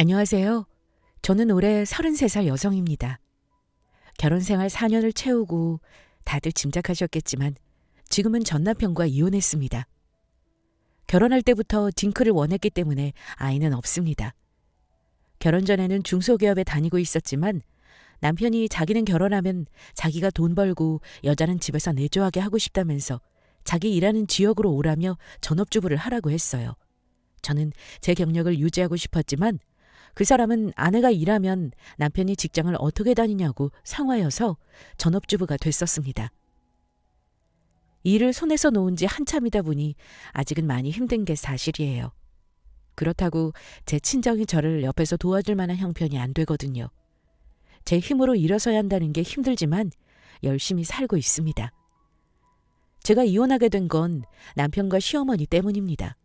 안녕하세요. 저는 올해 33살 여성입니다. 결혼 생활 4년을 채우고 다들 짐작하셨겠지만 지금은 전 남편과 이혼했습니다. 결혼할 때부터 딩크를 원했기 때문에 아이는 없습니다. 결혼 전에는 중소기업에 다니고 있었지만 남편이 자기는 결혼하면 자기가 돈 벌고 여자는 집에서 내조하게 하고 싶다면서 자기 일하는 지역으로 오라며 전업주부를 하라고 했어요. 저는 제 경력을 유지하고 싶었지만 그 사람은 아내가 일하면 남편이 직장을 어떻게 다니냐고 상화여서 전업주부가 됐었습니다. 일을 손에서 놓은 지 한참이다 보니 아직은 많이 힘든 게 사실이에요. 그렇다고 제 친정이 저를 옆에서 도와줄 만한 형편이 안 되거든요. 제 힘으로 일어서야 한다는 게 힘들지만 열심히 살고 있습니다. 제가 이혼하게 된 건 남편과 시어머니 때문입니다.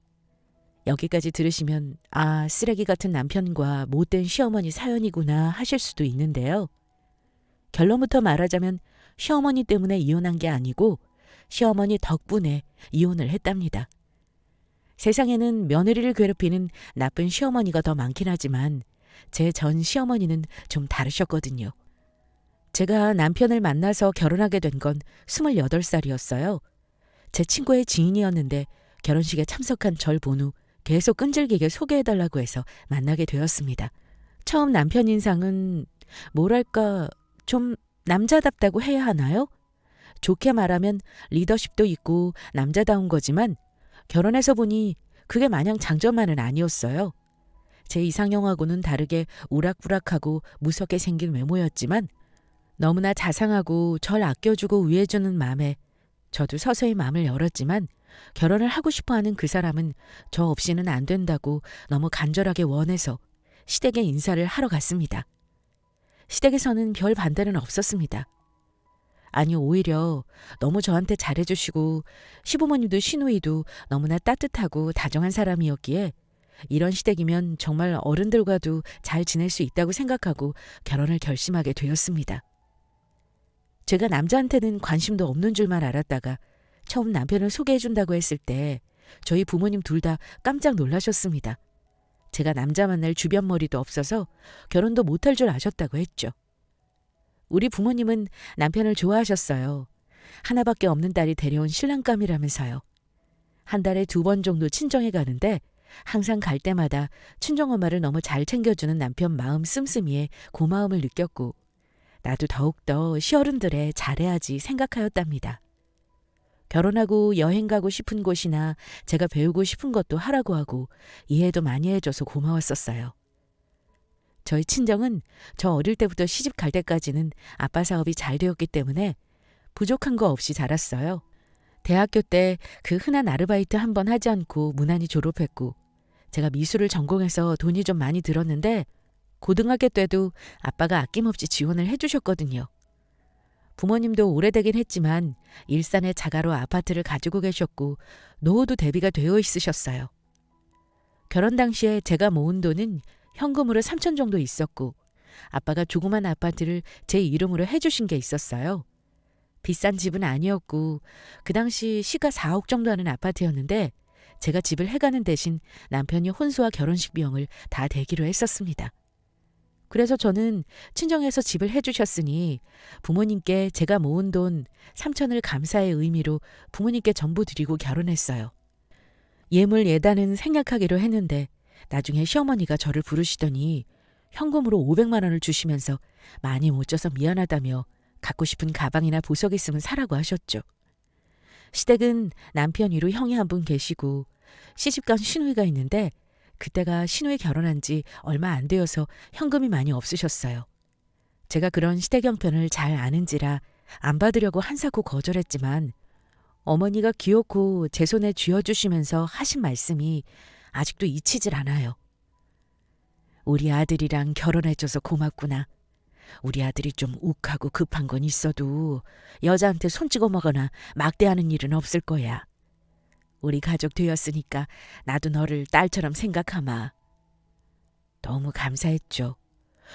여기까지 들으시면 쓰레기 같은 남편과 못된 시어머니 사연이구나 하실 수도 있는데요. 결론부터 말하자면 시어머니 때문에 이혼한 게 아니고 시어머니 덕분에 이혼을 했답니다. 세상에는 며느리를 괴롭히는 나쁜 시어머니가 더 많긴 하지만 제 전 시어머니는 좀 다르셨거든요. 제가 남편을 만나서 결혼하게 된 건 28살이었어요. 제 친구의 지인이었는데 결혼식에 참석한 절 본 후 계속 끈질기게 소개해달라고 해서 만나게 되었습니다. 처음 남편 인상은 뭐랄까 좀 남자답다고 해야 하나요? 좋게 말하면 리더십도 있고 남자다운 거지만 결혼해서 보니 그게 마냥 장점만은 아니었어요. 제 이상형하고는 다르게 우락부락하고 무섭게 생긴 외모였지만 너무나 자상하고 절 아껴주고 위해주는 마음에 저도 서서히 마음을 열었지만 결혼을 하고 싶어하는 그 사람은 저 없이는 안 된다고 너무 간절하게 원해서 시댁에 인사를 하러 갔습니다. 시댁에서는 별 반대는 없었습니다. 아니 오히려 너무 저한테 잘해주시고 시부모님도 시누이도 너무나 따뜻하고 다정한 사람이었기에 이런 시댁이면 정말 어른들과도 잘 지낼 수 있다고 생각하고 결혼을 결심하게 되었습니다. 제가 남자한테는 관심도 없는 줄만 알았다가 처음 남편을 소개해준다고 했을 때 저희 부모님 둘 다 깜짝 놀라셨습니다. 제가 남자 만날 주변 머리도 없어서 결혼도 못할 줄 아셨다고 했죠. 우리 부모님은 남편을 좋아하셨어요. 하나밖에 없는 딸이 데려온 신랑감이라면서요. 한 달에 2번 정도 친정에 가는데 항상 갈 때마다 친정엄마를 너무 잘 챙겨주는 남편 마음 씀씀이에 고마움을 느꼈고 나도 더욱더 시어른들에 잘해야지 생각하였답니다. 결혼하고 여행 가고 싶은 곳이나 제가 배우고 싶은 것도 하라고 하고 이해도 많이 해줘서 고마웠었어요. 저희 친정은 저 어릴 때부터 시집 갈 때까지는 아빠 사업이 잘 되었기 때문에 부족한 거 없이 자랐어요. 대학교 때 그 흔한 아르바이트 한 번 하지 않고 무난히 졸업했고 제가 미술을 전공해서 돈이 좀 많이 들었는데 고등학교 때도 아빠가 아낌없이 지원을 해주셨거든요. 부모님도 오래되긴 했지만 일산에 자가로 아파트를 가지고 계셨고 노후도 대비가 되어 있으셨어요. 결혼 당시에 제가 모은 돈은 현금으로 3천 정도 있었고 아빠가 조그만 아파트를 제 이름으로 해주신 게 있었어요. 비싼 집은 아니었고 그 당시 시가 4억 정도 하는 아파트였는데 제가 집을 해가는 대신 남편이 혼수와 결혼식 비용을 다 대기로 했었습니다. 그래서 저는 친정에서 집을 해주셨으니 부모님께 제가 모은 돈 3천을 감사의 의미로 부모님께 전부 드리고 결혼했어요. 예물 예단은 생략하기로 했는데 나중에 시어머니가 저를 부르시더니 현금으로 500만 원을 주시면서 많이 못 줘서 미안하다며 갖고 싶은 가방이나 보석 있으면 사라고 하셨죠. 시댁은 남편 위로 형이 한 분 계시고 시집간 시누이가 있는데 그때가 시누이 결혼한 지 얼마 안 되어서 현금이 많이 없으셨어요. 제가 그런 시댁 형편을 잘 아는지라 안 받으려고 한사코 거절했지만 어머니가 귀엽고 제 손에 쥐어주시면서 하신 말씀이 아직도 잊히질 않아요. 우리 아들이랑 결혼해줘서 고맙구나. 우리 아들이 좀 욱하고 급한 건 있어도 여자한테 손 찍어 먹거나 막대하는 일은 없을 거야. 우리 가족 되었으니까 나도 너를 딸처럼 생각하마. 너무 감사했죠.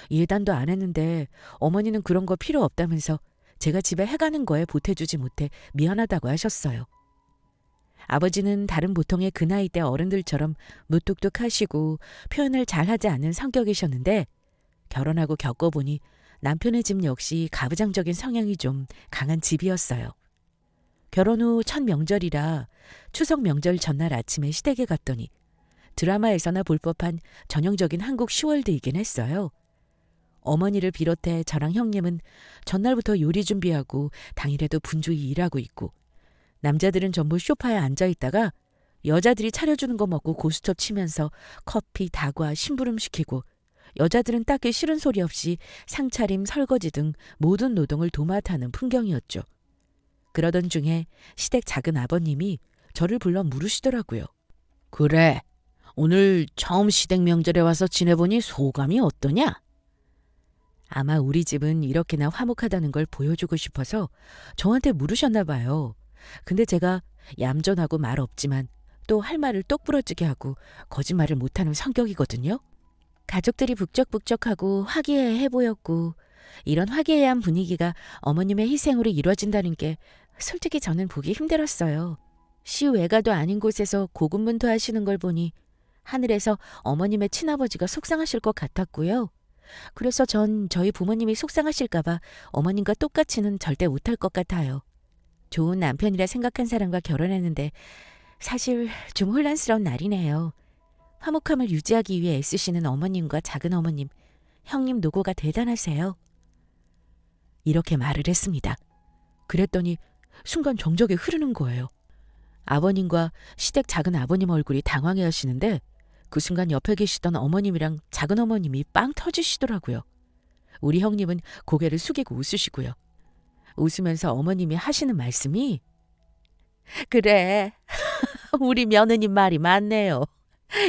예단도 안 했는데 어머니는 그런 거 필요 없다면서 제가 집에 해가는 거에 보태주지 못해 미안하다고 하셨어요. 아버지는 다른 보통의 그 나이대 어른들처럼 무뚝뚝하시고 표현을 잘하지 않는 성격이셨는데 결혼하고 겪어보니 남편의 집 역시 가부장적인 성향이 좀 강한 집이었어요. 결혼 후 첫 명절이라 추석 명절 전날 아침에 시댁에 갔더니 드라마에서나 볼 법한 전형적인 한국 10월드이긴 했어요. 어머니를 비롯해 저랑 형님은 전날부터 요리 준비하고 당일에도 분주히 일하고 있고 남자들은 전부 소파에 앉아 있다가 여자들이 차려주는 거 먹고 고스톱 치면서 커피, 다과, 심부름 시키고 여자들은 딱히 싫은 소리 없이 상차림, 설거지 등 모든 노동을 도맡아 하는 풍경이었죠. 그러던 중에 시댁 작은 아버님이 저를 불러 물으시더라고요. 그래, 오늘 처음 시댁 명절에 와서 지내보니 소감이 어떠냐? 아마 우리 집은 이렇게나 화목하다는 걸 보여주고 싶어서 저한테 물으셨나 봐요. 근데 제가 얌전하고 말 없지만 또 할 말을 똑부러지게 하고 거짓말을 못하는 성격이거든요. 가족들이 북적북적하고 화기애애해 보였고 이런 화기애애한 분위기가 어머님의 희생으로 이루어진다는 게 솔직히 저는 보기 힘들었어요. 시 외가도 아닌 곳에서 고군분투하시는 걸 보니 하늘에서 어머님의 친아버지가 속상하실 것 같았고요. 그래서 전 저희 부모님이 속상하실까 봐 어머님과 똑같이는 절대 못할 것 같아요. 좋은 남편이라 생각한 사람과 결혼했는데 사실 좀 혼란스러운 날이네요. 화목함을 유지하기 위해 애쓰시는 어머님과 작은 어머님, 형님 노고가 대단하세요. 이렇게 말을 했습니다. 그랬더니 순간 정적이 흐르는 거예요. 아버님과 시댁 작은 아버님 얼굴이 당황해 하시는데 그 순간 옆에 계시던 어머님이랑 작은 어머님이 빵 터지시더라고요. 우리 형님은 고개를 숙이고 웃으시고요. 웃으면서 어머님이 하시는 말씀이 그래, 우리 며느님 말이 맞네요.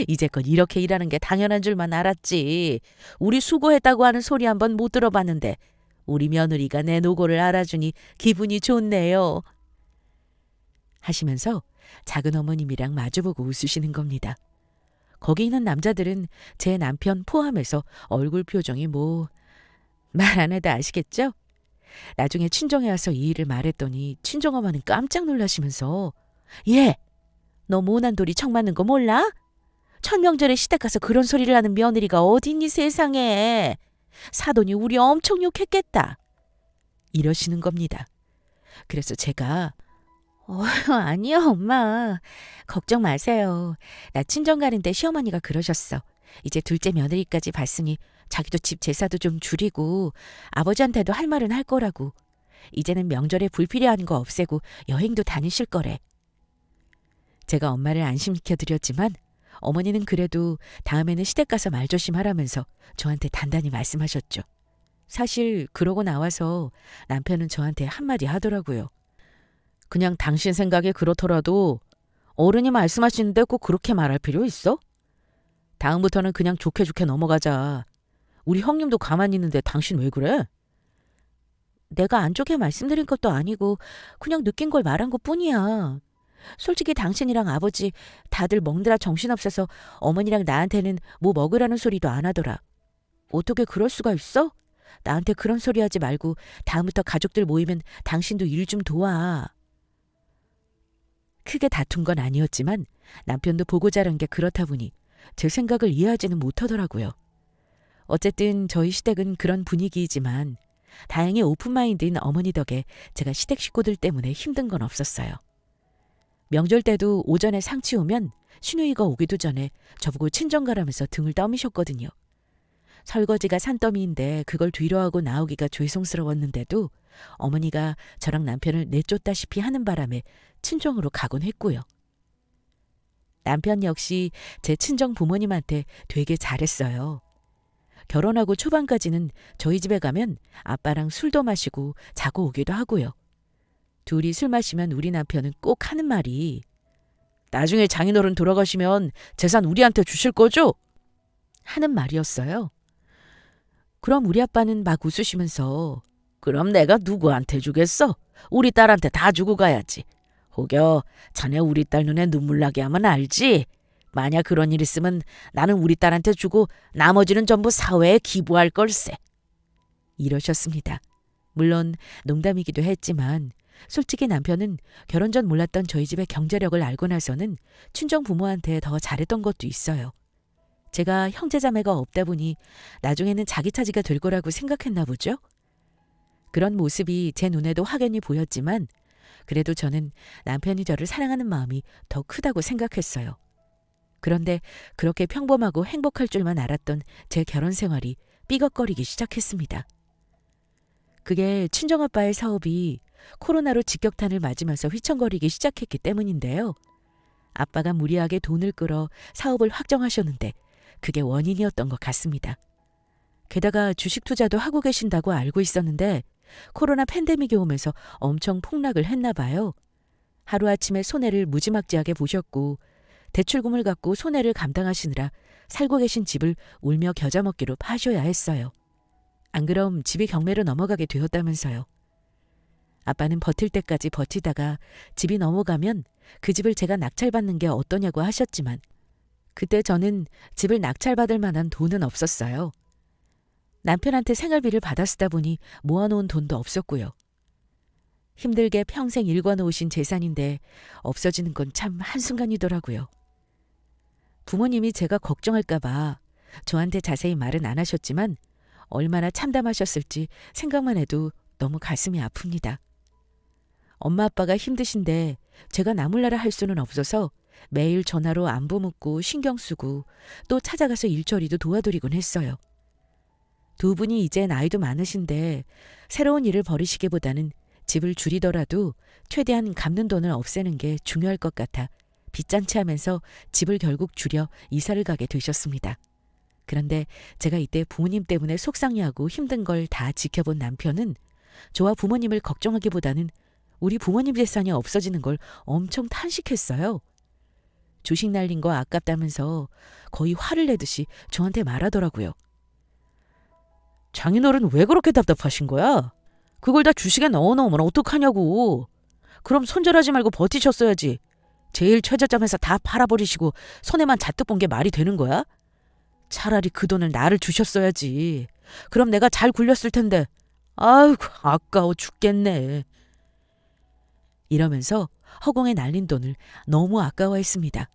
이제껏 이렇게 일하는 게 당연한 줄만 알았지. 우리 수고했다고 하는 소리 한번 못 들어봤는데 우리 며느리가 내 노고를 알아주니 기분이 좋네요. 하시면서 작은 어머님이랑 마주보고 웃으시는 겁니다. 거기 있는 남자들은 제 남편 포함해서 얼굴 표정이 말 안 해도 아시겠죠? 나중에 친정에 와서 이 일을 말했더니 친정어머니는 깜짝 놀라시면서 얘, 너 모난 돌이 청 맞는 거 몰라? 첫 명절에 시댁 가서 그런 소리를 하는 며느리가 어딨니 세상에. 사돈이 우리 엄청 욕했겠다. 이러시는 겁니다. 그래서 제가 아니요 엄마. 걱정 마세요. 나 친정 가는데 시어머니가 그러셨어. 이제 둘째 며느리까지 봤으니 자기도 집 제사도 좀 줄이고 아버지한테도 할 말은 할 거라고. 이제는 명절에 불필요한 거 없애고 여행도 다니실 거래. 제가 엄마를 안심시켜드렸지만 어머니는 그래도 다음에는 시댁 가서 말 조심하라면서 저한테 단단히 말씀하셨죠. 사실 그러고 나와서 남편은 저한테 한마디 하더라고요. 그냥 당신 생각에 그렇더라도 어른이 말씀하시는데 꼭 그렇게 말할 필요 있어? 다음부터는 그냥 좋게 좋게 넘어가자. 우리 형님도 가만히 있는데 당신 왜 그래? 내가 안 좋게 말씀드린 것도 아니고 그냥 느낀 걸 말한 것뿐이야. 솔직히 당신이랑 아버지 다들 먹느라 정신없어서 어머니랑 나한테는 뭐 먹으라는 소리도 안 하더라. 어떻게 그럴 수가 있어? 나한테 그런 소리 하지 말고 다음부터 가족들 모이면 당신도 일 좀 도와. 크게 다툰 건 아니었지만 남편도 보고 자란 게 그렇다 보니 제 생각을 이해하지는 못하더라고요. 어쨌든 저희 시댁은 그런 분위기이지만 다행히 오픈마인드인 어머니 덕에 제가 시댁 식구들 때문에 힘든 건 없었어요. 명절 때도 오전에 상치 오면 시누이가 오기도 전에 저보고 친정 가라면서 등을 떠미셨거든요. 설거지가 산더미인데 그걸 뒤로 하고 나오기가 죄송스러웠는데도 어머니가 저랑 남편을 내쫓다시피 하는 바람에 친정으로 가곤 했고요. 남편 역시 제 친정 부모님한테 되게 잘했어요. 결혼하고 초반까지는 저희 집에 가면 아빠랑 술도 마시고 자고 오기도 하고요. 둘이 술 마시면 우리 남편은 꼭 하는 말이 나중에 장인어른 돌아가시면 재산 우리한테 주실 거죠? 하는 말이었어요. 그럼 우리 아빠는 막 웃으시면서 그럼 내가 누구한테 주겠어? 우리 딸한테 다 주고 가야지. 혹여 자네 우리 딸 눈에 눈물 나게 하면 알지? 만약 그런 일 있으면 나는 우리 딸한테 주고 나머지는 전부 사회에 기부할 걸세. 이러셨습니다. 물론 농담이기도 했지만 솔직히 남편은 결혼 전 몰랐던 저희 집의 경제력을 알고 나서는 친정 부모한테 더 잘했던 것도 있어요. 제가 형제자매가 없다 보니 나중에는 자기 차지가 될 거라고 생각했나 보죠. 그런 모습이 제 눈에도 확연히 보였지만 그래도 저는 남편이 저를 사랑하는 마음이 더 크다고 생각했어요. 그런데 그렇게 평범하고 행복할 줄만 알았던 제 결혼 생활이 삐걱거리기 시작했습니다. 그게 친정아빠의 사업이 코로나로 직격탄을 맞으면서 휘청거리기 시작했기 때문인데요. 아빠가 무리하게 돈을 끌어 사업을 확정하셨는데 그게 원인이었던 것 같습니다. 게다가 주식 투자도 하고 계신다고 알고 있었는데 코로나 팬데믹이 오면서 엄청 폭락을 했나 봐요. 하루아침에 손해를 무지막지하게 보셨고 대출금을 갖고 손해를 감당하시느라 살고 계신 집을 울며 겨자 먹기로 파셔야 했어요. 안 그럼 집이 경매로 넘어가게 되었다면서요. 아빠는 버틸 때까지 버티다가 집이 넘어가면 그 집을 제가 낙찰받는 게 어떠냐고 하셨지만 그때 저는 집을 낙찰받을 만한 돈은 없었어요. 남편한테 생활비를 받아 쓰다 보니 모아놓은 돈도 없었고요. 힘들게 평생 일궈놓으신 재산인데 없어지는 건 참 한순간이더라고요. 부모님이 제가 걱정할까 봐 저한테 자세히 말은 안 하셨지만 얼마나 참담하셨을지 생각만 해도 너무 가슴이 아픕니다. 엄마 아빠가 힘드신데 제가 나몰라라 할 수는 없어서 매일 전화로 안부 묻고 신경 쓰고 또 찾아가서 일처리도 도와드리곤 했어요. 두 분이 이제 나이도 많으신데 새로운 일을 벌이시기보다는 집을 줄이더라도 최대한 갚는 돈을 없애는 게 중요할 것 같아 빚잔치 하면서 집을 결국 줄여 이사를 가게 되셨습니다. 그런데 제가 이때 부모님 때문에 속상해하고 힘든 걸 다 지켜본 남편은 저와 부모님을 걱정하기보다는 우리 부모님 재산이 없어지는 걸 엄청 탄식했어요. 주식 날린 거 아깝다면서 거의 화를 내듯이 저한테 말하더라고요. 장인어른 왜 그렇게 답답하신 거야? 그걸 다 주식에 넣어놓으면 어떡하냐고. 그럼 손절하지 말고 버티셨어야지. 제일 최저점에서 다 팔아버리시고 손해만 잔뜩 본 게 말이 되는 거야? 차라리 그 돈을 나를 주셨어야지. 그럼 내가 잘 굴렸을 텐데. 아이고 아까워 죽겠네. 이러면서 허공에 날린 돈을 너무 아까워했습니다.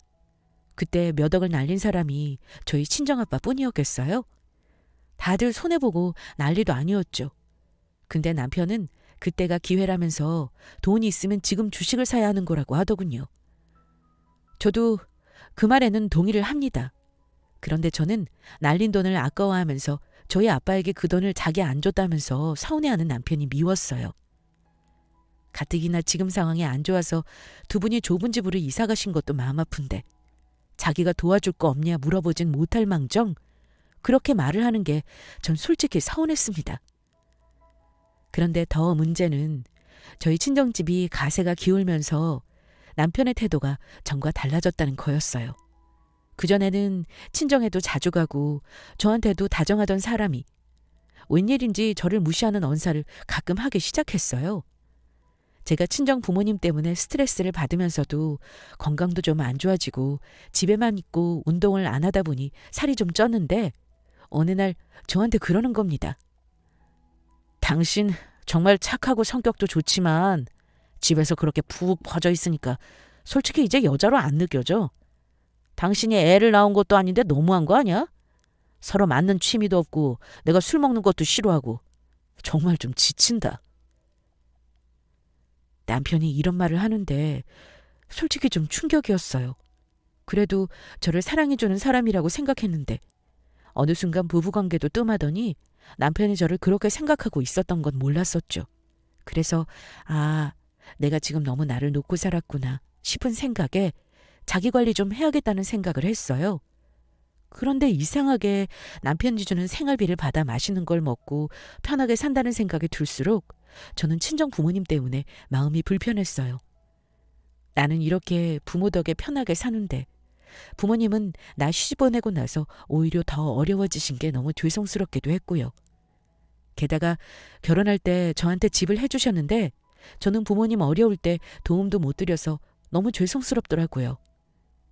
그때 몇 억을 날린 사람이 저희 친정아빠 뿐이었겠어요? 다들 손해보고 난리도 아니었죠. 근데 남편은 그때가 기회라면서 돈이 있으면 지금 주식을 사야 하는 거라고 하더군요. 저도 그 말에는 동의를 합니다. 그런데 저는 날린 돈을 아까워하면서 저희 아빠에게 그 돈을 자기 안 줬다면서 서운해하는 남편이 미웠어요. 가뜩이나 지금 상황이 안 좋아서 두 분이 좁은 집으로 이사 가신 것도 마음 아픈데 자기가 도와줄 거 없냐 물어보진 못할 망정 그렇게 말을 하는 게 전 솔직히 서운했습니다. 그런데 더 문제는 저희 친정집이 가세가 기울면서 남편의 태도가 전과 달라졌다는 거였어요. 그전에는 친정에도 자주 가고 저한테도 다정하던 사람이 웬일인지 저를 무시하는 언사를 가끔 하기 시작했어요. 제가 친정 부모님 때문에 스트레스를 받으면서도 건강도 좀 안 좋아지고 집에만 있고 운동을 안 하다 보니 살이 좀 쪘는데 어느 날 저한테 그러는 겁니다. 당신 정말 착하고 성격도 좋지만 집에서 그렇게 푹 퍼져 있으니까 솔직히 이제 여자로 안 느껴져. 당신이 애를 낳은 것도 아닌데 너무한 거 아니야? 서로 맞는 취미도 없고 내가 술 먹는 것도 싫어하고 정말 좀 지친다. 남편이 이런 말을 하는데 솔직히 좀 충격이었어요. 그래도 저를 사랑해주는 사람이라고 생각했는데 어느 순간 부부관계도 뜸하더니 남편이 저를 그렇게 생각하고 있었던 건 몰랐었죠. 그래서 내가 지금 너무 나를 놓고 살았구나 싶은 생각에 자기 관리 좀 해야겠다는 생각을 했어요. 그런데 이상하게 남편이 주는 생활비를 받아 맛있는 걸 먹고 편하게 산다는 생각이 들수록 저는 친정 부모님 때문에 마음이 불편했어요. 나는 이렇게 부모 덕에 편하게 사는데 부모님은 나 시집 보내고 나서 오히려 더 어려워지신 게 너무 죄송스럽기도 했고요. 게다가 결혼할 때 저한테 집을 해주셨는데 저는 부모님 어려울 때 도움도 못 드려서 너무 죄송스럽더라고요.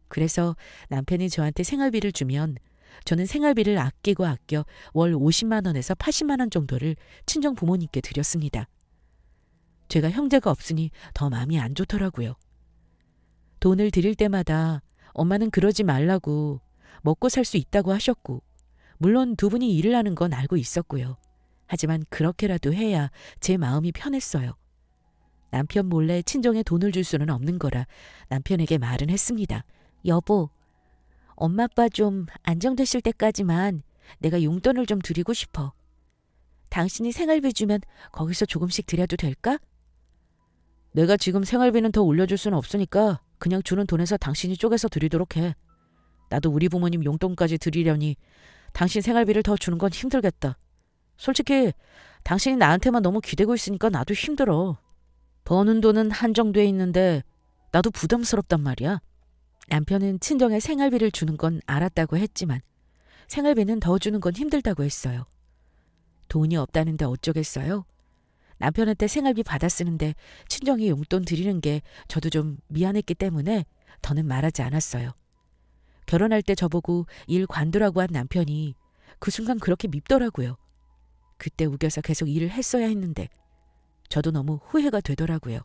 그래서 남편이 저한테 생활비를 주면 저는 생활비를 아끼고 아껴 월 50만 원에서 80만 원 정도를 친정 부모님께 드렸습니다. 제가 형제가 없으니 더 마음이 안 좋더라고요. 돈을 드릴 때마다 엄마는 그러지 말라고 먹고 살 수 있다고 하셨고, 물론 두 분이 일을 하는 건 알고 있었고요. 하지만 그렇게라도 해야 제 마음이 편했어요. 남편 몰래 친정에 돈을 줄 수는 없는 거라 남편에게 말은 했습니다. 여보, 엄마 아빠 좀 안정되실 때까지만 내가 용돈을 좀 드리고 싶어. 당신이 생활비 주면 거기서 조금씩 드려도 될까? 내가 지금 생활비는 더 올려줄 수는 없으니까 그냥 주는 돈에서 당신이 쪼개서 드리도록 해. 나도 우리 부모님 용돈까지 드리려니 당신 생활비를 더 주는 건 힘들겠다. 솔직히 당신이 나한테만 너무 기대고 있으니까 나도 힘들어. 버는 돈은 한정돼 있는데 나도 부담스럽단 말이야. 남편은 친정에 생활비를 주는 건 알았다고 했지만 생활비는 더 주는 건 힘들다고 했어요. 돈이 없다는데 어쩌겠어요? 남편한테 생활비 받아 쓰는데 친정에 용돈 드리는 게 저도 좀 미안했기 때문에 더는 말하지 않았어요. 결혼할 때 저보고 일 관두라고 한 남편이 그 순간 그렇게 밉더라고요. 그때 우겨서 계속 일을 했어야 했는데 저도 너무 후회가 되더라고요.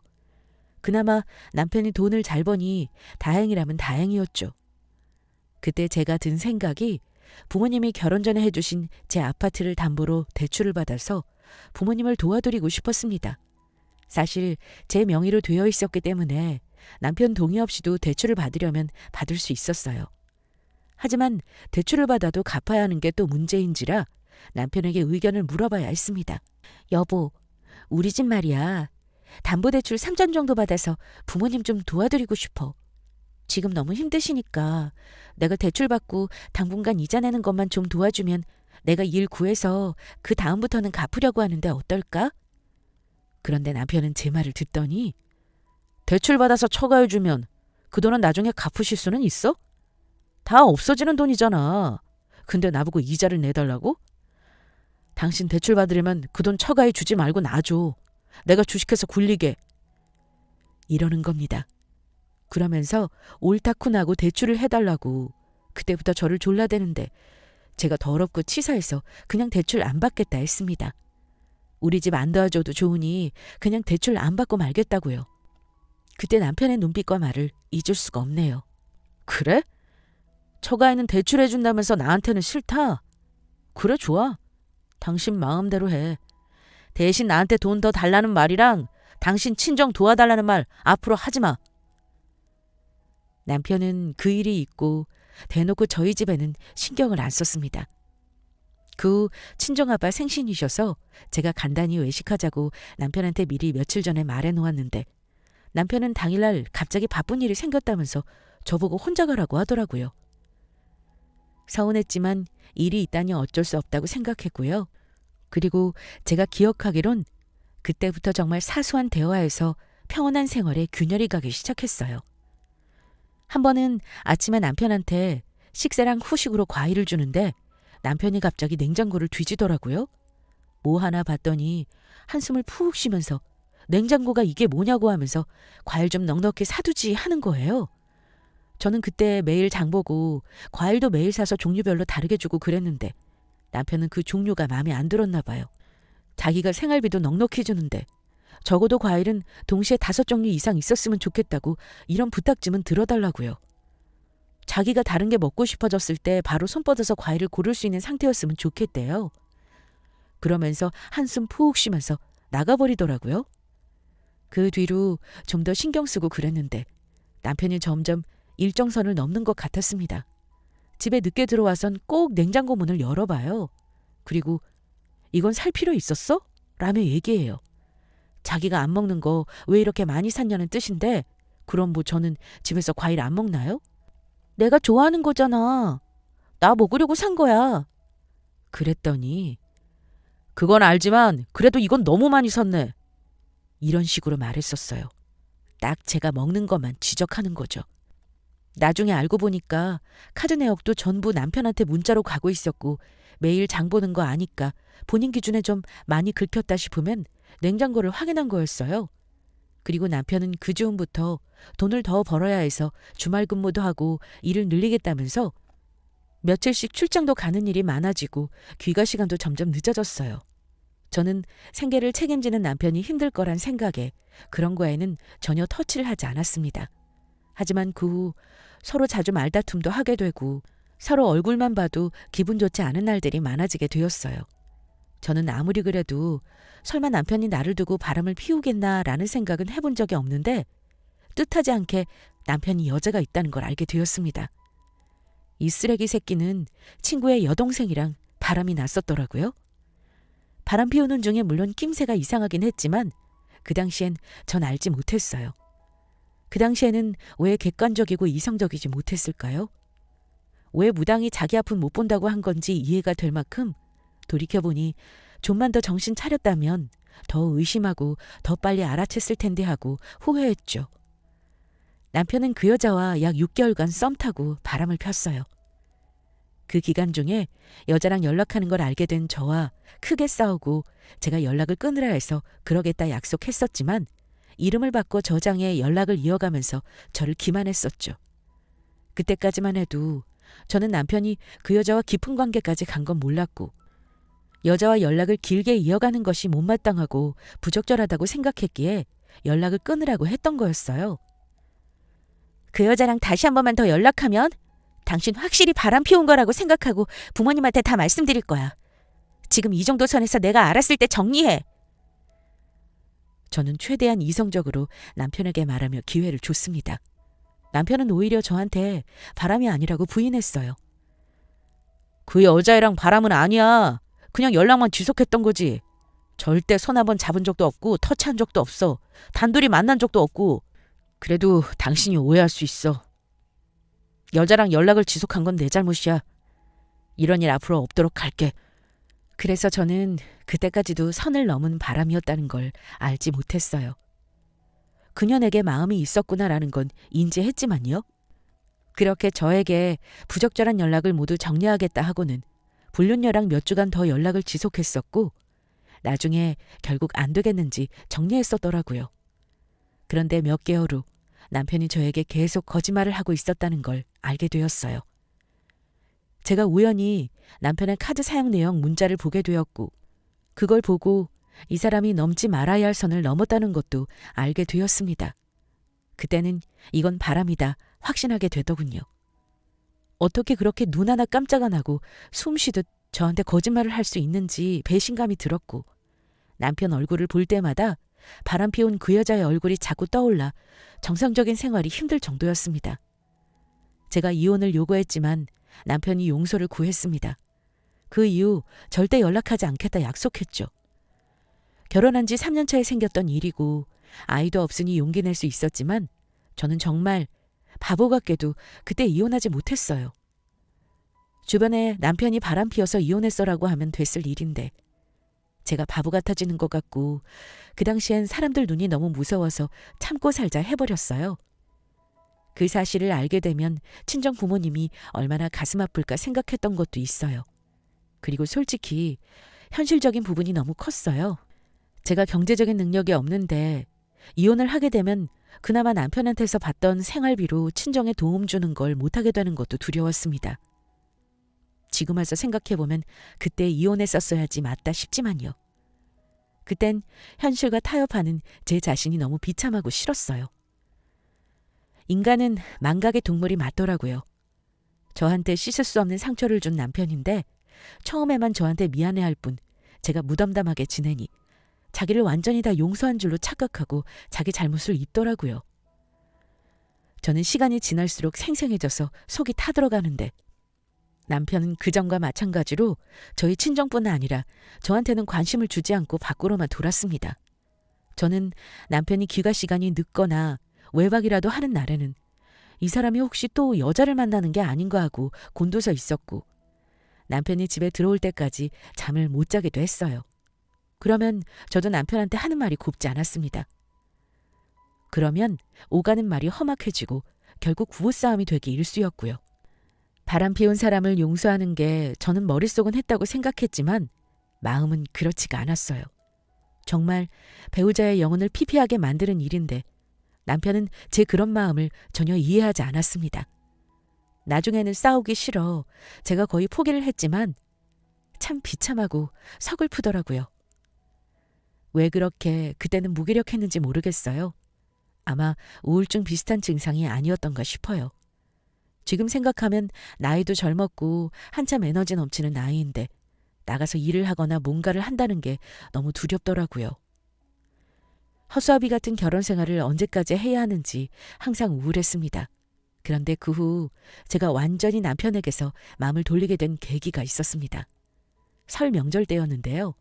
그나마 남편이 돈을 잘 버니 다행이라면 다행이었죠. 그때 제가 든 생각이 부모님이 결혼 전에 해주신 제 아파트를 담보로 대출을 받아서 부모님을 도와드리고 싶었습니다. 사실 제 명의로 되어 있었기 때문에 남편 동의 없이도 대출을 받으려면 받을 수 있었어요. 하지만 대출을 받아도 갚아야 하는 게 또 문제인지라 남편에게 의견을 물어봐야 했습니다. 여보, 우리 집 말이야. 담보대출 3천 정도 받아서 부모님 좀 도와드리고 싶어. 지금 너무 힘드시니까 내가 대출 받고 당분간 이자 내는 것만 좀 도와주면 내가 일 구해서 그 다음부터는 갚으려고 하는데 어떨까? 그런데 남편은 제 말을 듣더니 대출 받아서 처가해주면 그 돈은 나중에 갚으실 수는 있어? 다 없어지는 돈이잖아. 근데 나보고 이자를 내달라고? 당신 대출 받으려면 그 돈 처가해 주지 말고 놔줘. 내가 주식해서 굴리게. 이러는 겁니다. 그러면서 옳다쿠 나고 대출을 해달라고. 그때부터 저를 졸라대는데 제가 더럽고 치사해서 그냥 대출 안 받겠다 했습니다. 우리 집 안 도와줘도 좋으니 그냥 대출 안 받고 말겠다고요. 그때 남편의 눈빛과 말을 잊을 수가 없네요. 그래? 처가에는 대출해준다면서 나한테는 싫다? 그래, 좋아. 당신 마음대로 해. 대신 나한테 돈 더 달라는 말이랑 당신 친정 도와달라는 말 앞으로 하지 마. 남편은 그 일이 있고 대놓고 저희 집에는 신경을 안 썼습니다. 그 후 친정아빠 생신이셔서 제가 간단히 외식하자고 남편한테 미리 며칠 전에 말해놓았는데 남편은 당일날 갑자기 바쁜 일이 생겼다면서 저보고 혼자 가라고 하더라고요. 서운했지만 일이 있다니 어쩔 수 없다고 생각했고요. 그리고 제가 기억하기론 그때부터 정말 사소한 대화에서 평온한 생활에 균열이 가기 시작했어요. 한 번은 아침에 남편한테 식사랑 후식으로 과일을 주는데 남편이 갑자기 냉장고를 뒤지더라고요. 뭐 하나 봤더니 한숨을 푹 쉬면서 냉장고가 이게 뭐냐고 하면서 과일 좀 넉넉히 사두지 하는 거예요. 저는 그때 매일 장보고 과일도 매일 사서 종류별로 다르게 주고 그랬는데 남편은 그 종류가 마음에 안 들었나 봐요. 자기가 생활비도 넉넉히 주는데 적어도 과일은 동시에 5종류 이상 있었으면 좋겠다고 이런 부탁쯤은 들어달라고요. 자기가 다른 게 먹고 싶어졌을 때 바로 손 뻗어서 과일을 고를 수 있는 상태였으면 좋겠대요. 그러면서 한숨 푹 쉬면서 나가버리더라고요. 그 뒤로 좀 더 신경 쓰고 그랬는데 남편이 점점 일정선을 넘는 것 같았습니다. 집에 늦게 들어와선 꼭 냉장고 문을 열어봐요. 그리고 이건 살 필요 있었어? 라며 얘기해요. 자기가 안 먹는 거 왜 이렇게 많이 샀냐는 뜻인데 그럼 뭐 저는 집에서 과일 안 먹나요? 내가 좋아하는 거잖아. 나 먹으려고 산 거야. 그랬더니 그건 알지만 그래도 이건 너무 많이 샀네. 이런 식으로 말했었어요. 딱 제가 먹는 것만 지적하는 거죠. 나중에 알고 보니까 카드 내역도 전부 남편한테 문자로 가고 있었고 매일 장 보는 거 아니까 본인 기준에 좀 많이 긁혔다 싶으면 냉장고를 확인한 거였어요. 그리고 남편은 그 즈음부터 돈을 더 벌어야 해서 주말 근무도 하고 일을 늘리겠다면서 며칠씩 출장도 가는 일이 많아지고 귀가 시간도 점점 늦어졌어요. 저는 생계를 책임지는 남편이 힘들 거란 생각에 그런 거에는 전혀 터치를 하지 않았습니다. 하지만 그 후 서로 자주 말다툼도 하게 되고 서로 얼굴만 봐도 기분 좋지 않은 날들이 많아지게 되었어요. 저는 아무리 그래도 설마 남편이 나를 두고 바람을 피우겠나라는 생각은 해본 적이 없는데 뜻하지 않게 남편이 여자가 있다는 걸 알게 되었습니다. 이 쓰레기 새끼는 친구의 여동생이랑 바람이 났었더라고요. 바람 피우는 중에 물론 낌새가 이상하긴 했지만 그 당시엔 전 알지 못했어요. 그 당시에는 왜 객관적이고 이성적이지 못했을까요? 왜 무당이 자기 아픔 못 본다고 한 건지 이해가 될 만큼 돌이켜보니 좀만 더 정신 차렸다면 더 의심하고 더 빨리 알아챘을 텐데 하고 후회했죠. 남편은 그 여자와 약 6개월간 썸 타고 바람을 폈어요. 그 기간 중에 여자랑 연락하는 걸 알게 된 저와 크게 싸우고 제가 연락을 끊으라 해서 그러겠다 약속했었지만 이름을 바꿔 저장해 연락을 이어가면서 저를 기만했었죠. 그때까지만 해도 저는 남편이 그 여자와 깊은 관계까지 간 건 몰랐고 여자와 연락을 길게 이어가는 것이 못마땅하고 부적절하다고 생각했기에 연락을 끊으라고 했던 거였어요. 그 여자랑 다시 한 번만 더 연락하면 당신 확실히 바람 피운 거라고 생각하고 부모님한테 다 말씀드릴 거야. 지금 이 정도 선에서 내가 알았을 때 정리해. 저는 최대한 이성적으로 남편에게 말하며 기회를 줬습니다. 남편은 오히려 저한테 바람이 아니라고 부인했어요. 그 여자애랑 바람은 아니야. 그냥 연락만 지속했던 거지. 절대 손 한 번 잡은 적도 없고 터치한 적도 없어. 단둘이 만난 적도 없고. 그래도 당신이 오해할 수 있어. 여자랑 연락을 지속한 건 내 잘못이야. 이런 일 앞으로 없도록 할게. 그래서 저는 그때까지도 선을 넘은 바람이었다는 걸 알지 못했어요. 그녀에게 마음이 있었구나라는 건 인지했지만요. 그렇게 저에게 부적절한 연락을 모두 정리하겠다 하고는 불륜녀랑 몇 주간 더 연락을 지속했었고 나중에 결국 안 되겠는지 정리했었더라고요. 그런데 몇 개월 후 남편이 저에게 계속 거짓말을 하고 있었다는 걸 알게 되었어요. 제가 우연히 남편의 카드 사용 내용 문자를 보게 되었고 그걸 보고 이 사람이 넘지 말아야 할 선을 넘었다는 것도 알게 되었습니다. 그때는 이건 바람이다 확신하게 되더군요. 어떻게 그렇게 눈 하나 깜짝 안 하고 숨 쉬듯 저한테 거짓말을 할 수 있는지 배신감이 들었고 남편 얼굴을 볼 때마다 바람 피운 그 여자의 얼굴이 자꾸 떠올라 정상적인 생활이 힘들 정도였습니다. 제가 이혼을 요구했지만 남편이 용서를 구했습니다. 그 이후 절대 연락하지 않겠다 약속했죠. 결혼한 지 3년 차에 생겼던 일이고 아이도 없으니 용기 낼 수 있었지만 저는 정말 바보 같게도 그때 이혼하지 못했어요. 주변에 남편이 바람 피워서 이혼했어라고 하면 됐을 일인데 제가 바보 같아지는 것 같고 그 당시엔 사람들 눈이 너무 무서워서 참고 살자 해버렸어요. 그 사실을 알게 되면 친정 부모님이 얼마나 가슴 아플까 생각했던 것도 있어요. 그리고 솔직히 현실적인 부분이 너무 컸어요. 제가 경제적인 능력이 없는데 이혼을 하게 되면 그나마 남편한테서 받던 생활비로 친정에 도움 주는 걸 못하게 되는 것도 두려웠습니다. 지금 와서 생각해보면 그때 이혼했었어야지 맞다 싶지만요. 그땐 현실과 타협하는 제 자신이 너무 비참하고 싫었어요. 인간은 망각의 동물이 맞더라고요. 저한테 씻을 수 없는 상처를 준 남편인데 처음에만 저한테 미안해할 뿐 제가 무덤덤하게 지내니 자기를 완전히 다 용서한 줄로 착각하고 자기 잘못을 잊더라고요. 저는 시간이 지날수록 생생해져서 속이 타들어가는데 남편은 그전과 마찬가지로 저희 친정뿐 아니라 저한테는 관심을 주지 않고 밖으로만 돌았습니다. 저는 남편이 귀가 시간이 늦거나 외박이라도 하는 날에는 이 사람이 혹시 또 여자를 만나는 게 아닌가 하고 곤두서 있었고 남편이 집에 들어올 때까지 잠을 못 자기도 했어요. 그러면 저도 남편한테 하는 말이 곱지 않았습니다. 그러면 오가는 말이 험악해지고 결국 부부싸움이 되기 일쑤였고요. 바람 피운 사람을 용서하는 게 저는 머릿속은 했다고 생각했지만 마음은 그렇지가 않았어요. 정말 배우자의 영혼을 피폐하게 만드는 일인데 남편은 제 그런 마음을 전혀 이해하지 않았습니다. 나중에는 싸우기 싫어 제가 거의 포기를 했지만 참 비참하고 서글프더라고요. 왜 그렇게 그때는 무기력했는지 모르겠어요. 아마 우울증 비슷한 증상이 아니었던가 싶어요. 지금 생각하면 나이도 젊었고 한참 에너지 넘치는 나이인데 나가서 일을 하거나 뭔가를 한다는 게 너무 두렵더라고요. 허수아비 같은 결혼 생활을 언제까지 해야 하는지 항상 우울했습니다. 그런데 그 후 제가 완전히 남편에게서 마음을 돌리게 된 계기가 있었습니다. 설 명절 때였는데요.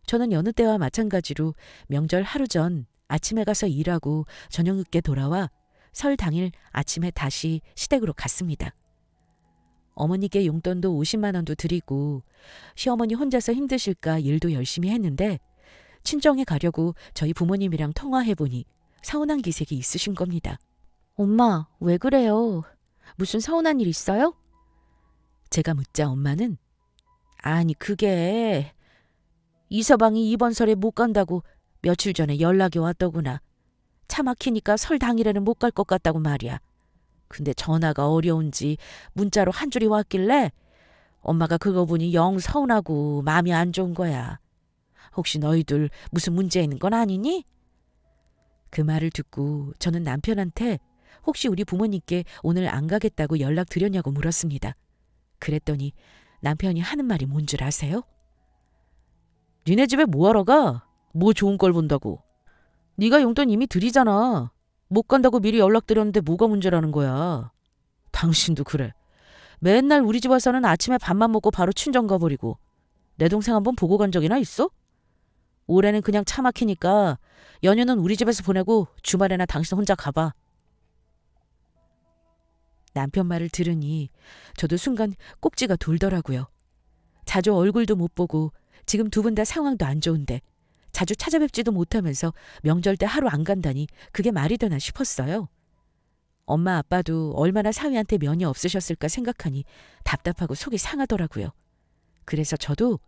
저는 여느 때와 마찬가지로 명절 하루 전 아침에 가서 일하고 저녁 늦게 돌아와 설 당일 아침에 다시 시댁으로 갔습니다. 어머니께 용돈도 50만 원도 드리고 시어머니 혼자서 힘드실까 일도 열심히 했는데 친정에 가려고 저희 부모님이랑 통화해보니 서운한 기색이 있으신 겁니다. 엄마, 왜 그래요? 무슨 서운한 일 있어요? 제가 묻자 엄마는 아니 그게 이서방이 이번 설에 못 간다고 며칠 전에 연락이 왔더구나. 차 막히니까 설 당일에는 못 갈 것 같다고 말이야. 근데 전화가 어려운지 문자로 한 줄이 왔길래 엄마가 그거 보니 영 서운하고 마음이 안 좋은 거야. 혹시 너희들 무슨 문제 있는 건 아니니? 그 말을 듣고 저는 남편한테 혹시 우리 부모님께 오늘 안 가겠다고 연락드렸냐고 물었습니다. 그랬더니 남편이 하는 말이 뭔 줄 아세요? 니네 집에 뭐하러 가? 뭐 좋은 걸 본다고. 네가 용돈 이미 드리잖아. 못 간다고 미리 연락드렸는데 뭐가 문제라는 거야. 당신도 그래. 맨날 우리 집 와서는 아침에 밥만 먹고 바로 친정 가버리고 내 동생 한번 보고 간 적이나 있어? 올해는 그냥 차 막히니까 연휴는 우리 집에서 보내고 주말에나 당신 혼자 가봐. 남편 말을 들으니 저도 순간 꼭지가 돌더라고요. 자주 얼굴도 못 보고 지금 두 분 다 상황도 안 좋은데 자주 찾아뵙지도 못하면서 명절 때 하루 안 간다니 그게 말이 되나 싶었어요. 엄마 아빠도 얼마나 사위한테 면이 없으셨을까 생각하니 답답하고 속이 상하더라고요. 그래서 저도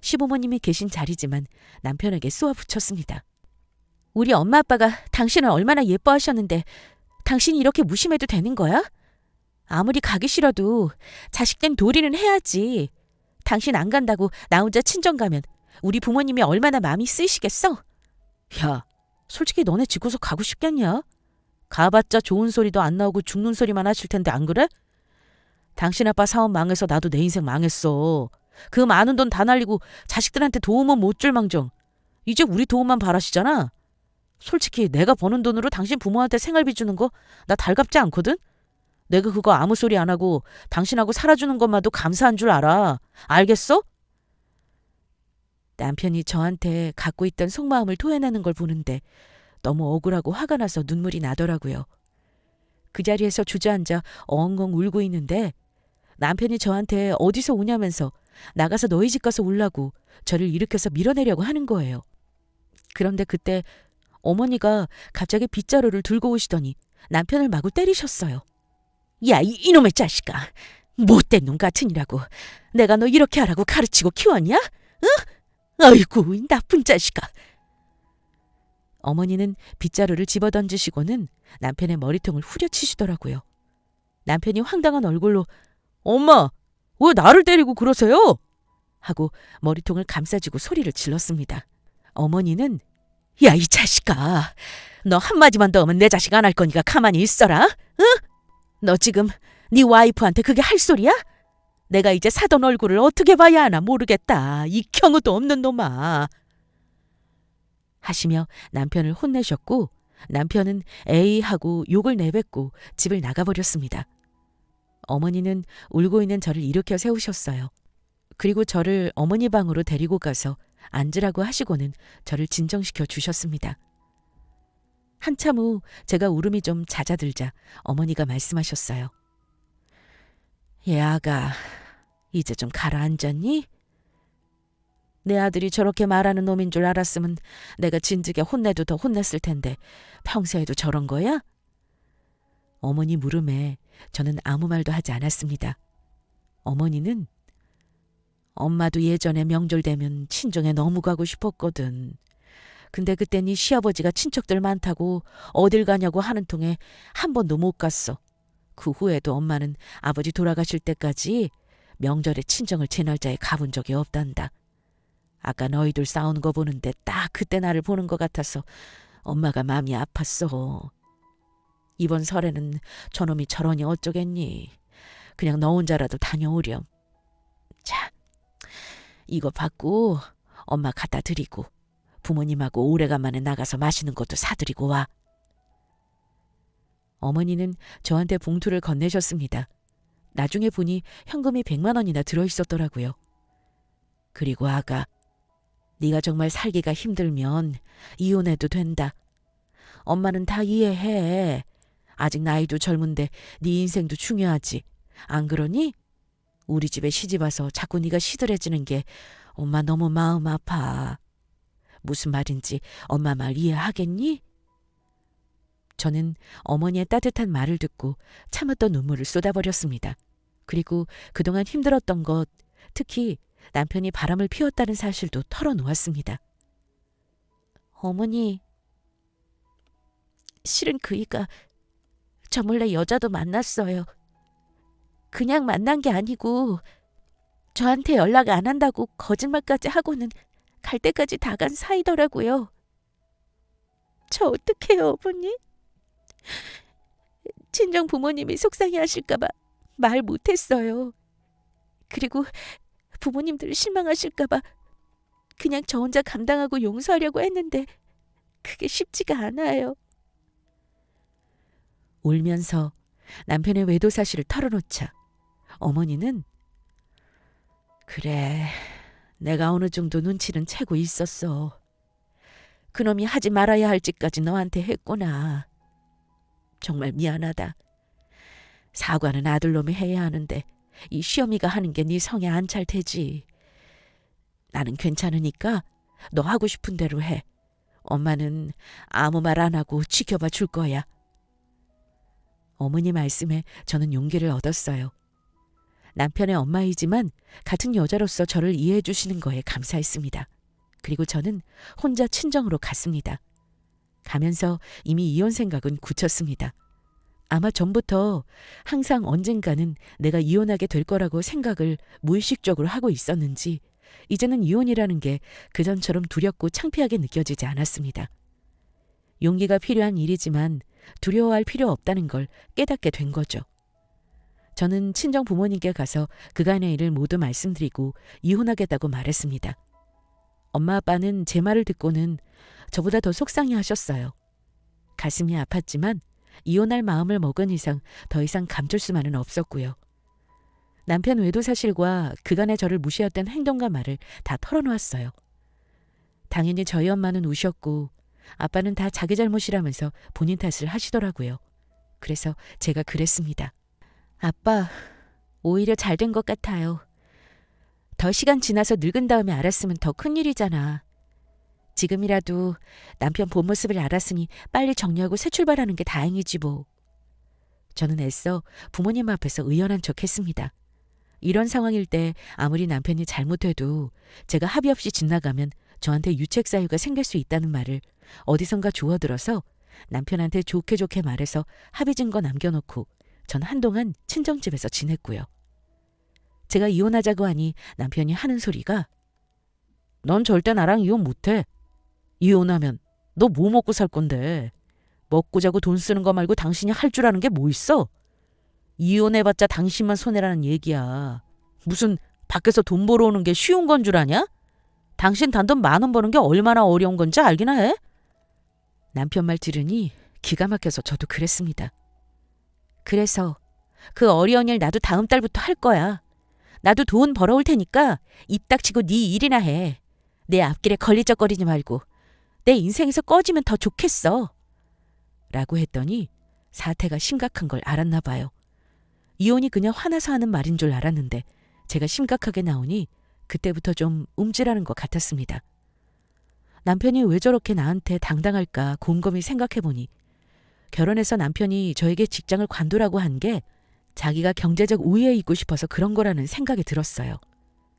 시부모님이 계신 자리지만 남편에게 쏘아붙였습니다. 우리 엄마 아빠가 당신을 얼마나 예뻐하셨는데 당신이 이렇게 무심해도 되는 거야? 아무리 가기 싫어도 자식된 도리는 해야지. 당신 안 간다고 나 혼자 친정 가면 우리 부모님이 얼마나 마음이 쓰이시겠어? 야, 솔직히 너네 집고서 가고 싶겠냐? 가봤자 좋은 소리도 안 나오고 죽는 소리만 하실 텐데 안 그래? 당신 아빠 사업 망해서 나도 내 인생 망했어. 그 많은 돈 다 날리고 자식들한테 도움은 못 줄 망정. 이제 우리 도움만 바라시잖아. 솔직히 내가 버는 돈으로 당신 부모한테 생활비 주는 거 나 달갑지 않거든? 내가 그거 아무 소리 안 하고 당신하고 살아주는 것만도 감사한 줄 알아. 알겠어? 남편이 저한테 갖고 있던 속마음을 토해내는 걸 보는데 너무 억울하고 화가 나서 눈물이 나더라고요. 그 자리에서 주저앉아 엉엉 울고 있는데 남편이 저한테 어디서 오냐면서 나가서 너희 집 가서 울라고 저를 일으켜서 밀어내려고 하는 거예요. 그런데 그때 어머니가 갑자기 빗자루를 들고 오시더니 남편을 마구 때리셨어요. 야, 이놈의 자식아. 못된 놈 같으니라고. 내가 너 이렇게 하라고 가르치고 키웠냐? 응? 아이고, 이 나쁜 자식아. 어머니는 빗자루를 집어던지시고는 남편의 머리통을 후려치시더라고요. 남편이 황당한 얼굴로 엄마, 왜 나를 때리고 그러세요? 하고 머리통을 감싸쥐고 소리를 질렀습니다. 어머니는 야, 이 자식아. 너 한마디만 더 하면 내 자식 안 할 거니까 가만히 있어라. 응? 너 지금 네 와이프한테 그게 할 소리야? 내가 이제 사돈 얼굴을 어떻게 봐야 하나 모르겠다. 이 경우도 없는 놈아. 하시며 남편을 혼내셨고 남편은 에이 하고 욕을 내뱉고 집을 나가버렸습니다. 어머니는 울고 있는 저를 일으켜 세우셨어요. 그리고 저를 어머니 방으로 데리고 가서 앉으라고 하시고는 저를 진정시켜 주셨습니다. 한참 후 제가 울음이 좀 잦아들자 어머니가 말씀하셨어요. 얘 아가, 이제 좀 가라앉았니? 내 아들이 저렇게 말하는 놈인 줄 알았으면 내가 진즉에 혼내도 더 혼냈을 텐데 평소에도 저런 거야? 어머니 물음에 저는 아무 말도 하지 않았습니다. 어머니는 엄마도 예전에 명절 되면 친정에 너무 가고 싶었거든. 근데 그때 네 시아버지가 친척들 많다고 어딜 가냐고 하는 통에 한 번도 못 갔어. 그 후에도 엄마는 아버지 돌아가실 때까지 명절에 친정을 제 날짜에 가본 적이 없단다. 아까 너희들 싸우는 거 보는데 딱 그때 나를 보는 것 같아서 엄마가 마음이 아팠어. 이번 설에는 저놈이 저러니 어쩌겠니. 그냥 너 혼자라도 다녀오렴. 자, 이거 받고 엄마 갖다 드리고 부모님하고 오래간만에 나가서 맛있는 것도 사드리고 와. 어머니는 저한테 봉투를 건네셨습니다. 나중에 보니 현금이 100만 원이나 들어있었더라고요. 그리고 아가, 네가 정말 살기가 힘들면 이혼해도 된다. 엄마는 다 이해해. 아직 나이도 젊은데 네 인생도 중요하지. 안 그러니? 우리 집에 시집와서 자꾸 네가 시들해지는 게 엄마 너무 마음 아파. 무슨 말인지 엄마 말 이해하겠니? 저는 어머니의 따뜻한 말을 듣고 참았던 눈물을 쏟아버렸습니다. 그리고 그동안 힘들었던 것, 특히 남편이 바람을 피웠다는 사실도 털어놓았습니다. 어머니, 실은 그이가 저 몰래 여자도 만났어요. 그냥 만난 게 아니고 저한테 연락 안 한다고 거짓말까지 하고는 갈 때까지 다 간 사이더라고요. 저 어떡해요, 어머니? 친정 부모님이 속상해 하실까봐 말 못했어요. 그리고 부모님들 실망하실까봐 그냥 저 혼자 감당하고 용서하려고 했는데 그게 쉽지가 않아요. 울면서 남편의 외도 사실을 털어놓자 어머니는 그래, 내가 어느 정도 눈치는 채고 있었어. 그놈이 하지 말아야 할 짓까지 너한테 했구나. 정말 미안하다. 사과는 아들놈이 해야 하는데 이 시어미가 하는 게 네 성에 안 찰 테지. 나는 괜찮으니까 너 하고 싶은 대로 해. 엄마는 아무 말 안 하고 지켜봐 줄 거야. 어머니 말씀에 저는 용기를 얻었어요. 남편의 엄마이지만 같은 여자로서 저를 이해해 주시는 거에 감사했습니다. 그리고 저는 혼자 친정으로 갔습니다. 가면서 이미 이혼 생각은 굳혔습니다. 아마 전부터 항상 언젠가는 내가 이혼하게 될 거라고 생각을 무의식적으로 하고 있었는지 이제는 이혼이라는 게 그전처럼 두렵고 창피하게 느껴지지 않았습니다. 용기가 필요한 일이지만 두려워할 필요 없다는 걸 깨닫게 된 거죠. 저는 친정 부모님께 가서 그간의 일을 모두 말씀드리고 이혼하겠다고 말했습니다. 엄마 아빠는 제 말을 듣고는 저보다 더 속상해 하셨어요. 가슴이 아팠지만 이혼할 마음을 먹은 이상 더 이상 감출 수만은 없었고요. 남편 외도 사실과 그간의 저를 무시했던 행동과 말을 다 털어놓았어요. 당연히 저희 엄마는 우셨고 아빠는 다 자기 잘못이라면서 본인 탓을 하시더라고요. 그래서 제가 그랬습니다. 아빠, 오히려 잘 된 것 같아요. 더 시간 지나서 늙은 다음에 알았으면 더 큰일이잖아. 지금이라도 남편 본 모습을 알았으니 빨리 정리하고 새 출발하는 게 다행이지 뭐. 저는 애써 부모님 앞에서 의연한 척 했습니다. 이런 상황일 때 아무리 남편이 잘못해도 제가 합의 없이 집 나가면 저한테 유책 사유가 생길 수 있다는 말을 어디선가 주워들어서 남편한테 좋게 좋게 말해서 합의 증거 남겨놓고 전 한동안 친정집에서 지냈고요. 제가 이혼하자고 하니 남편이 하는 소리가 넌 절대 나랑 이혼 못해. 이혼하면 너 뭐 먹고 살 건데. 먹고 자고 돈 쓰는 거 말고 당신이 할 줄 아는 게 뭐 있어? 이혼해봤자 당신만 손해라는 얘기야. 무슨 밖에서 돈 벌어오는 게 쉬운 건 줄 아냐? 당신 단돈 10,000원 버는 게 얼마나 어려운 건지 알기나 해? 남편 말 들으니 기가 막혀서 저도 그랬습니다. 그래서 그 어려운 일 나도 다음 달부터 할 거야. 나도 돈 벌어올 테니까 입 닥치고 네 일이나 해. 내 앞길에 걸리적거리지 말고 내 인생에서 꺼지면 더 좋겠어. 라고 했더니 사태가 심각한 걸 알았나 봐요. 이혼이 그냥 화나서 하는 말인 줄 알았는데 제가 심각하게 나오니 그때부터 좀 움찔하는 것 같았습니다. 남편이 왜 저렇게 나한테 당당할까 곰곰이 생각해보니 결혼해서 남편이 저에게 직장을 관두라고 한 게 자기가 경제적 우위에 있고 싶어서 그런 거라는 생각이 들었어요.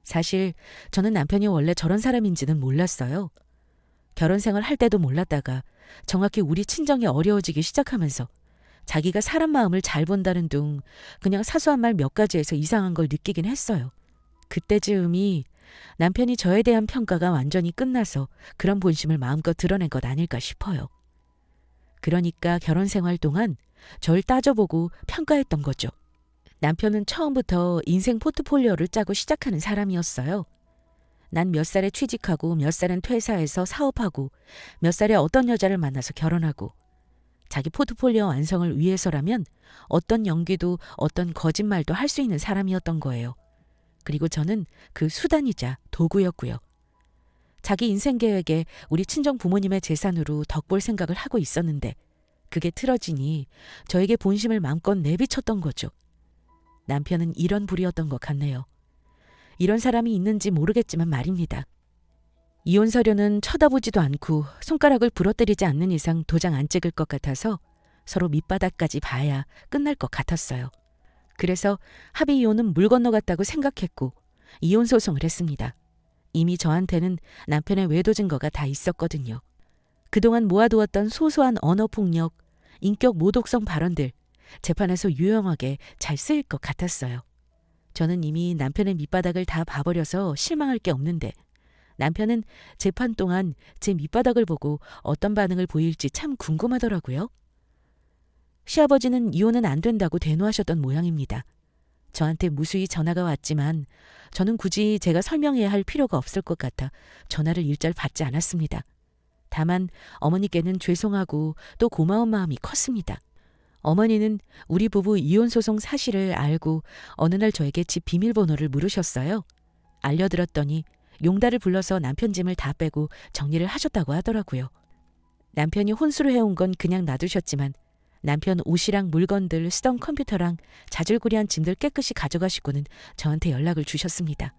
사실 저는 남편이 원래 저런 사람인지는 몰랐어요. 결혼 생활 할 때도 몰랐다가 정확히 우리 친정이 어려워지기 시작하면서 자기가 사람 마음을 잘 본다는 둥 그냥 사소한 말 몇 가지에서 이상한 걸 느끼긴 했어요. 그때 즈음이 남편이 저에 대한 평가가 완전히 끝나서 그런 본심을 마음껏 드러낸 것 아닐까 싶어요. 그러니까 결혼 생활 동안 절 따져보고 평가했던 거죠. 남편은 처음부터 인생 포트폴리오를 짜고 시작하는 사람이었어요. 난 몇 살에 취직하고 몇 살엔 퇴사해서 사업하고 몇 살에 어떤 여자를 만나서 결혼하고 자기 포트폴리오 완성을 위해서라면 어떤 연기도 어떤 거짓말도 할 수 있는 사람이었던 거예요. 그리고 저는 그 수단이자 도구였고요. 자기 인생 계획에 우리 친정 부모님의 재산으로 덕볼 생각을 하고 있었는데 그게 틀어지니 저에게 본심을 마음껏 내비쳤던 거죠. 남편은 이런 불이었던 것 같네요. 이런 사람이 있는지 모르겠지만 말입니다. 이혼 서류는 쳐다보지도 않고 손가락을 부러뜨리지 않는 이상 도장 안 찍을 것 같아서 서로 밑바닥까지 봐야 끝날 것 같았어요. 그래서 합의 이혼은 물 건너갔다고 생각했고 이혼 소송을 했습니다. 이미 저한테는 남편의 외도 증거가 다 있었거든요. 그동안 모아두었던 소소한 언어폭력, 인격 모독성 발언들 재판에서 유용하게 잘 쓰일 것 같았어요. 저는 이미 남편의 밑바닥을 다 봐버려서 실망할 게 없는데 남편은 재판 동안 제 밑바닥을 보고 어떤 반응을 보일지 참 궁금하더라고요. 시아버지는 이혼은 안 된다고 대노하셨던 모양입니다. 저한테 무수히 전화가 왔지만 저는 굳이 제가 설명해야 할 필요가 없을 것 같아 전화를 일절 받지 않았습니다. 다만 어머니께는 죄송하고 또 고마운 마음이 컸습니다. 어머니는 우리 부부 이혼 소송 사실을 알고 어느 날 저에게 집 비밀번호를 물으셨어요. 알려드렸더니 용달을 불러서 남편 짐을 다 빼고 정리를 하셨다고 하더라고요. 남편이 혼수를 해온 건 그냥 놔두셨지만 남편 옷이랑 물건들, 쓰던 컴퓨터랑 자질구레한 짐들 깨끗이 가져가시고는 저한테 연락을 주셨습니다.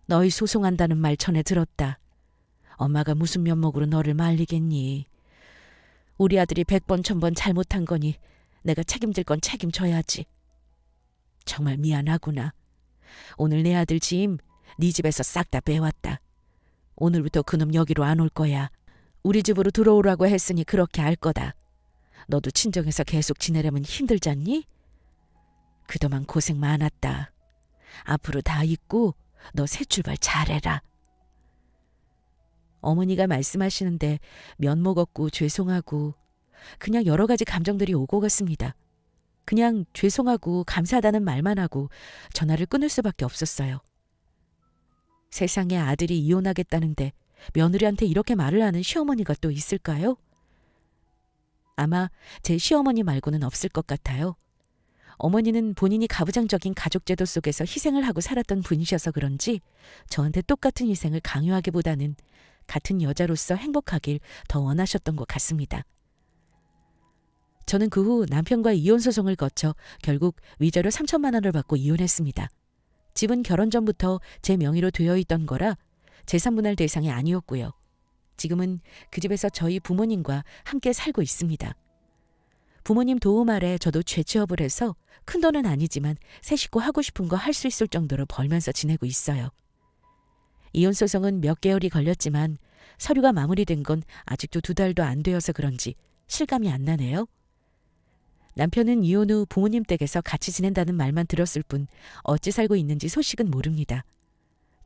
너희 소송한다는 말 전에 들었다. 엄마가 무슨 면목으로 너를 말리겠니? 우리 아들이 100번 1000번 잘못한 거니 내가 책임질 건 책임져야지. 정말 미안하구나. 오늘 내 아들 짐 네 집에서 싹 다 빼왔다. 오늘부터 그놈 여기로 안 올 거야. 우리 집으로 들어오라고 했으니 그렇게 할 거다. 너도 친정에서 계속 지내려면 힘들잖니? 그동안 고생 많았다. 앞으로 다 잊고 너 새 출발 잘해라. 어머니가 말씀하시는데 면목 없고 죄송하고 그냥 여러 가지 감정들이 오고 갔습니다. 그냥 죄송하고 감사하다는 말만 하고 전화를 끊을 수밖에 없었어요. 세상에 아들이 이혼하겠다는데 며느리한테 이렇게 말을 하는 시어머니가 또 있을까요? 아마 제 시어머니 말고는 없을 것 같아요. 어머니는 본인이 가부장적인 가족제도 속에서 희생을 하고 살았던 분이셔서 그런지 저한테 똑같은 희생을 강요하기보다는 같은 여자로서 행복하길 더 원하셨던 것 같습니다. 저는 그 후 남편과 이혼 소송을 거쳐 결국 위자료 3천만 원을 받고 이혼했습니다. 집은 결혼 전부터 제 명의로 되어 있던 거라 재산분할 대상이 아니었고요. 지금은 그 집에서 저희 부모님과 함께 살고 있습니다. 부모님 도움 아래 저도 재취업을 해서 큰돈은 아니지만 새 식구 하고 싶은 거 할 수 있을 정도로 벌면서 지내고 있어요. 이혼 소송은 몇 개월이 걸렸지만 서류가 마무리된 건 아직도 2달도 안 되어서 그런지 실감이 안 나네요. 남편은 이혼 후 부모님 댁에서 같이 지낸다는 말만 들었을 뿐 어찌 살고 있는지 소식은 모릅니다.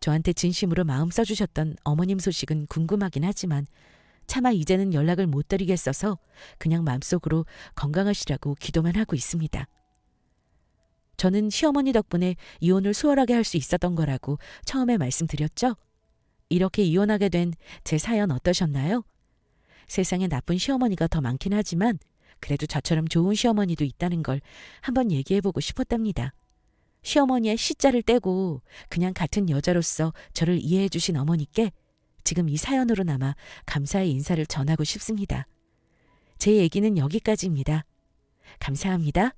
저한테 진심으로 마음 써주셨던 어머님 소식은 궁금하긴 하지만 차마 이제는 연락을 못 드리겠어서 그냥 마음속으로 건강하시라고 기도만 하고 있습니다. 저는 시어머니 덕분에 이혼을 수월하게 할 수 있었던 거라고 처음에 말씀드렸죠? 이렇게 이혼하게 된 제 사연 어떠셨나요? 세상에 나쁜 시어머니가 더 많긴 하지만 그래도 저처럼 좋은 시어머니도 있다는 걸 한번 얘기해보고 싶었답니다. 시어머니의 시자를 떼고 그냥 같은 여자로서 저를 이해해 주신 어머니께 지금 이 사연으로나마 감사의 인사를 전하고 싶습니다. 제 얘기는 여기까지입니다. 감사합니다.